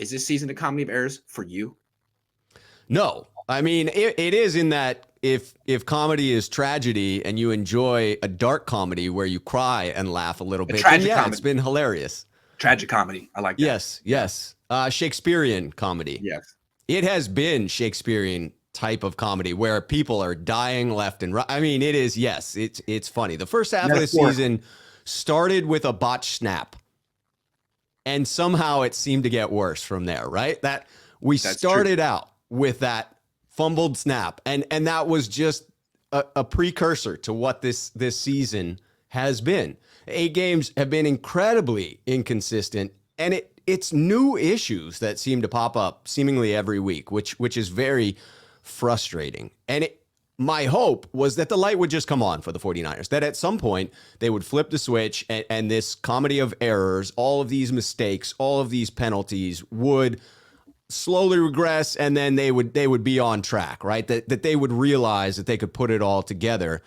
Is this season a comedy of errors for you? No, I mean it is in that if comedy is tragedy and you enjoy a dark comedy where you cry and laugh a little A bit, then tragic yeah, it's comedy. been hilarious. Tragic comedy. I like that. Yes, Yeah. yes. Shakespearean comedy. Yes. It has been Shakespearean type of comedy where people are dying left and right. I mean, it is. Yes, it's funny. The first half of the Metaphorically. season started with a botched snap, and somehow it seemed to get worse from there. Right? That we That's true. started out with that fumbled snap, and that was just a precursor to what this season has been. 8 games have been incredibly inconsistent, and it's new issues that seem to pop up seemingly every week, which is very frustrating. And my hope was that the light would just come on for the 49ers, that at some point they would flip the switch and this comedy of errors, all of these mistakes, all of these penalties would slowly regress, and then they would be on track, right? That they would realize that they could put it all together.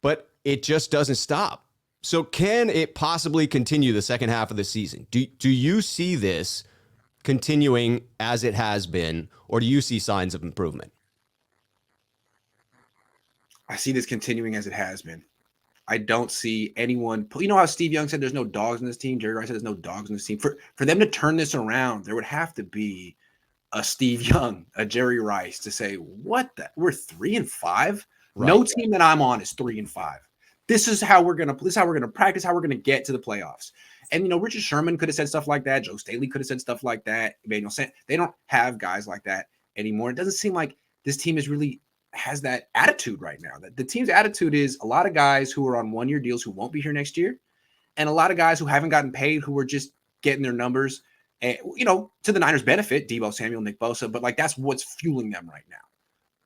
But it just doesn't stop. So can it possibly continue the second half of the season? Do you see this continuing as it has been, or do you see signs of improvement? I see this continuing as it has been. I don't see anyone. You know how Steve Young said there's no dogs in this team? Jerry Rice said there's no dogs in this team. For them to turn this around, there would have to be a Steve Young, a Jerry Rice to say, what the? We're 3-5. No Right. team that I'm on is 3-5. This is how we're gonna. This is how we're gonna practice. How we're gonna get to the playoffs. And Richard Sherman could have said stuff like that. Joe Staley could have said stuff like that. Emmanuel Sanders. They don't have guys like that anymore. It doesn't seem like this team is really has that attitude right now. That the team's attitude is a lot of guys who are on 1-year deals who won't be here next year, and a lot of guys who haven't gotten paid who are just getting their numbers, and to the Niners' benefit, Deebo Samuel, Nick Bosa, but like that's what's fueling them right now,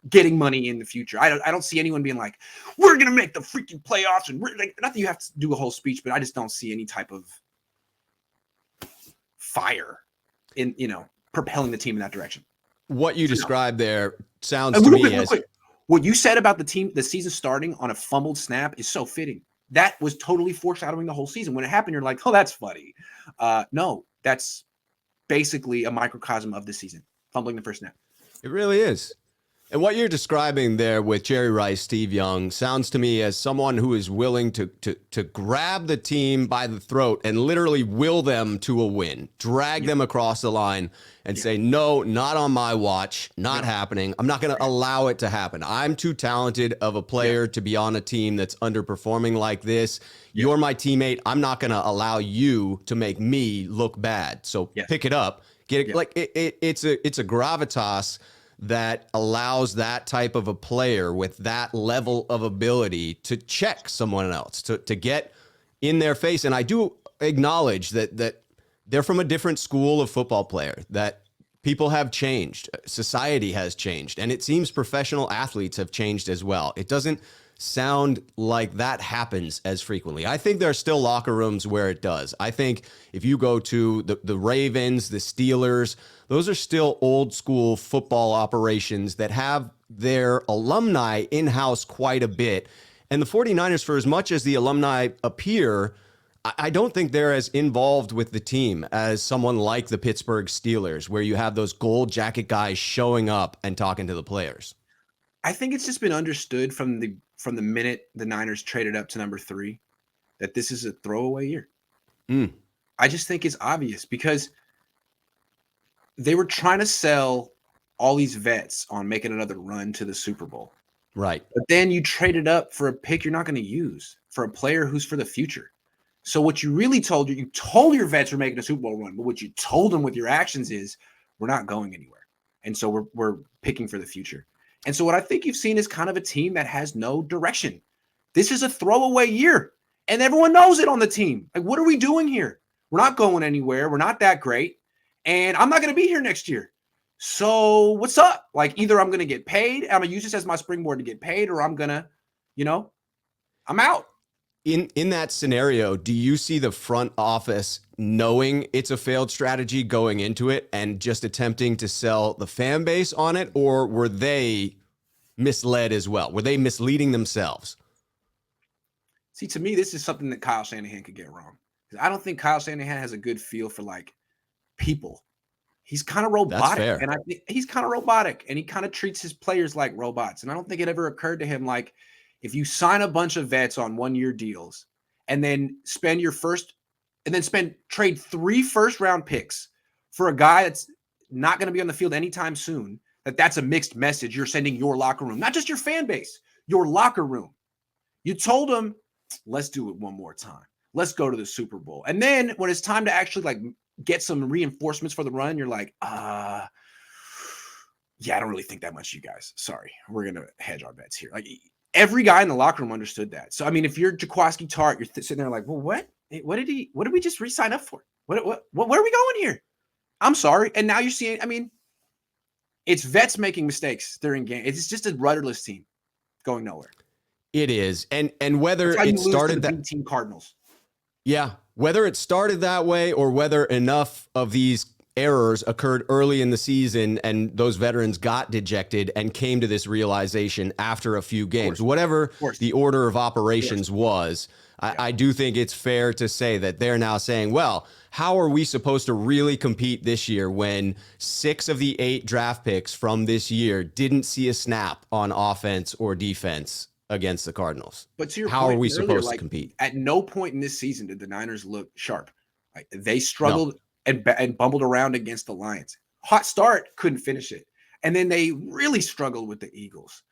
getting money in the future. I don't see anyone being like, we're gonna make the freaking playoffs, and we're like, not that you have to do a whole speech, but I just don't see any type of fire in propelling the team in that direction. What you described there sounds And to real quick, me real as quick, what you said about the season starting on a fumbled snap is so fitting. That was totally foreshadowing the whole season. When it happened, you're like, oh, that's funny. No, that's basically a microcosm of the season, fumbling the first snap. it really is. And what you're describing there with Jerry Rice, Steve Young, sounds to me as someone who is willing to grab the team by the throat and literally will them to a win, drag them across the line and say, no, not on my watch, not happening. I'm not going to allow it to happen. I'm too talented of a player to be on a team that's underperforming like this. You're my teammate. I'm not going to allow you to make me look bad. So pick it up. Get it. Like it's a gravitas that allows that type of a player with that level of ability to check someone else, to get in their face. And I do acknowledge that they're from a different school of football player, that people have changed, society has changed, and it seems professional athletes have changed as well. It doesn't sound like that happens as frequently. I think there are still locker rooms where it does. I think if you go to the Ravens, the Steelers, those are still old school football operations that have their alumni in-house quite a bit. And the 49ers, for as much as the alumni appear, I don't think they're as involved with the team as someone like the Pittsburgh Steelers, where you have those gold jacket guys showing up and talking to the players. I think it's just been understood from the minute the Niners traded up to number 3 that this is a throwaway year. I just think it's obvious because they were trying to sell all these vets on making another run to the Super Bowl. Right. But then you traded up for a pick you're not going to use, for a player who's for the future. So what you really told you told your vets were making a Super Bowl run, but what you told them with your actions is we're not going anywhere. And so we're picking for the future. And so what I think you've seen is kind of a team that has no direction. This is a throwaway year, and everyone knows it on the team. Like, what are we doing here? We're not going anywhere. We're not that great, and I'm not going to be here next year. So what's up? Like, either I'm going to get paid, I'm going to use this as my springboard to get paid, or I'm going to, I'm out. In that scenario, do you see the front office knowing it's a failed strategy going into it and just attempting to sell the fan base on it, or were they misled as well? Were they misleading themselves? See, to me, this is something that Kyle Shanahan could get wrong. I don't think Kyle Shanahan has a good feel for like people. He's kind of That's robotic, fair. and I think he's kind of robotic, and he kind of treats his players like robots. And I don't think it ever occurred to him like if you sign a bunch of vets on 1-year deals and then trade 3 first-round picks for a guy that's not going to be on the field anytime soon, that's a mixed message you're sending your locker room, not just your fan base, your locker room. You told them, let's do it one more time. Let's go to the Super Bowl. And then when it's time to actually like get some reinforcements for the run, you're like, yeah, I don't really think that much of you guys. Sorry, we're going to hedge our bets here. Like every guy in the locker room understood that. So, I mean, if you're Jaquiski Tartt, you're sitting there like, well, what did we just re-sign up for? Where are we going here? I'm sorry. And now you're seeing, I mean, it's vets making mistakes during game. It's just a rudderless team going nowhere. It is. And whether That's how you it lose to started the that B-team Cardinals. Yeah, whether it started that way or whether enough of these errors occurred early in the season and those veterans got dejected and came to this realization after a few games, whatever the order of operations was, I do think it's fair to say that they're now saying, well, how are we supposed to really compete this year when 6 of the 8 draft picks from this year didn't see a snap on offense or defense against the Cardinals? But to your how point are we earlier, supposed like, to compete? at no point in this season did the Niners look sharp. Like they struggled and bumbled around against the Lions. Hot start, couldn't finish it. And then they really struggled with the Eagles.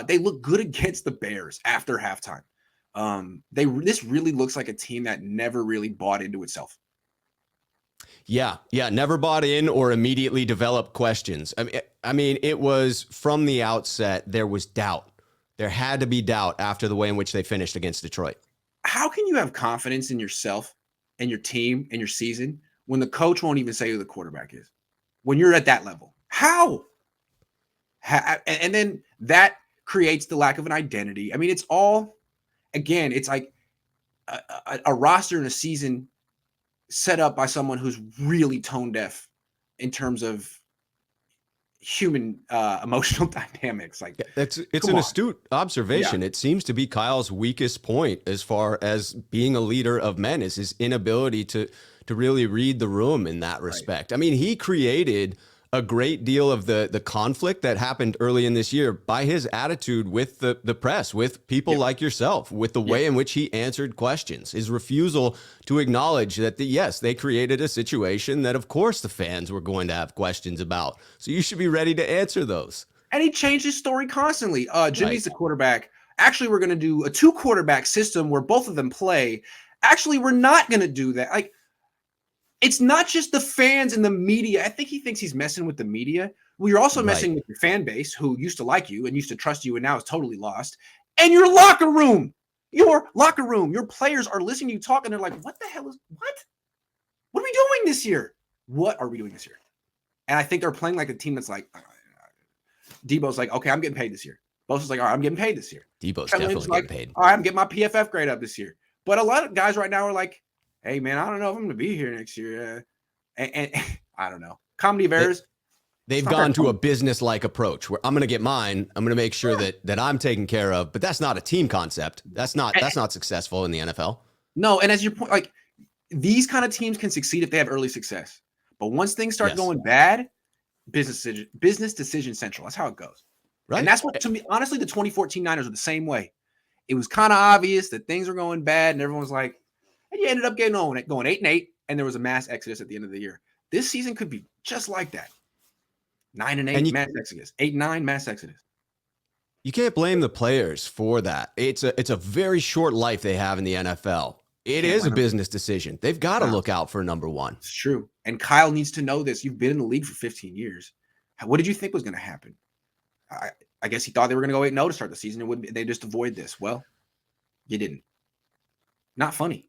They look good against the Bears after halftime. This really looks like a team that never really bought into itself. Yeah, never bought in or immediately developed questions. I mean, it was from the outset, there was doubt. There had to be doubt after the way in which they finished against Detroit. How can you have confidence in yourself and your team and your season when the coach won't even say who the quarterback is? When you're at that level, how? And then that creates the lack of an identity. I mean, it's all, again, it's like a roster in a season set up by someone who's really tone deaf in terms of human emotional dynamics. Like it's an astute observation. It seems to be Kyle's weakest point as far as being a leader of men is his inability to really read the room in that respect. I mean, he created a great deal of the conflict that happened early in this year by his attitude with the press, with people like yourself, with the way in which he answered questions, his refusal to acknowledge that, yes, they created a situation that, of course, the fans were going to have questions about. So you should be ready to answer those. And he changed his story constantly. Jimmy's the quarterback. Actually, we're going to do a 2-quarterback system where both of them play. Actually, we're not going to do that. Like, it's not just the fans and the media. I think he thinks he's messing with the media. Well, you're also messing with your fan base who used to like you and used to trust you and now is totally lost. And your locker room. Your players are listening to you talk and they're like, what the hell is what? What are we doing this year? What are we doing this year? And I think they're playing like a team that's like, Debo's like, okay, I'm getting paid this year. Bosa's like, all right, I'm getting paid this year. Debo's definitely getting paid. All right, I'm getting my PFF grade up this year. But a lot of guys right now are like, hey, man, I don't know if I'm going to be here next year. And I don't know. Comedy of errors. They've gone to a business-like approach where I'm going to get mine. I'm going to make sure that I'm taken care of. But that's not a team concept. That's not successful in the NFL. No, and as your point, like these kind of teams can succeed if they have early success. But once things start going bad, business decision central. That's how it goes. Right. And that's what, to me, honestly, the 2014 Niners are the same way. It was kind of obvious that things were going bad, and everyone was like, and you ended up going 8-8, and there was a mass exodus at the end of the year. This season could be just like that. 9-8 mass exodus. 8-9 mass exodus. You can't blame the players for that. It's a very short life they have in the NFL. It is a business decision. They've got to look out for number one. It's true. And Kyle needs to know this. You've been in the league for 15 years. What did you think was going to happen? I guess he thought they were going to go 8-0 to start the season. They just avoid this. Well, you didn't. Not funny.